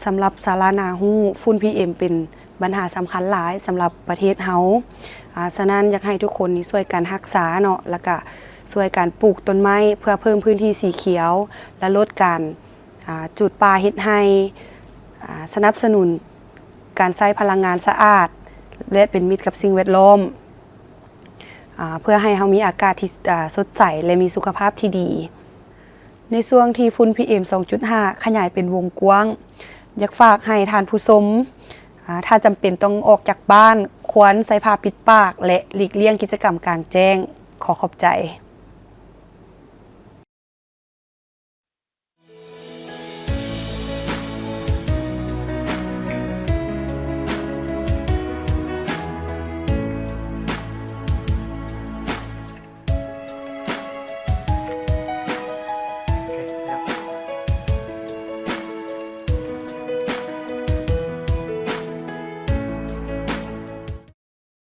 สำหรับสารานาหู้ฝุ่น PM เป็นปัญหาสำคัญหลายสำหรับประเทศเฮาฉะนั้นอยากให้ทุกคนนี่ช่วยกันรักษาเนาะแล้วก็ช่วยกันปลูกต้นไม้เพื่อเพิ่มพื้นที่สีเขียวและลดการจุดป่าเฮ็ดให้สนับสนุนการใช้พลังงานสะอาดและเป็นมิตรกับสิ่งแวดล้อมเพื่อให้เฮามีอากาศที่สดใสและมีสุขภาพที่ดีในช่วงที่ฝุ่น PM 2.5 ขยายเป็นวงกว้างอยากฝากให้ท่านผู้ชมถ้าจำเป็นต้องออกจากบ้านควรใส่ผ้าปิดปากและหลีกเลี่ยงกิจกรรมกลางแจ้งขอขอบใจ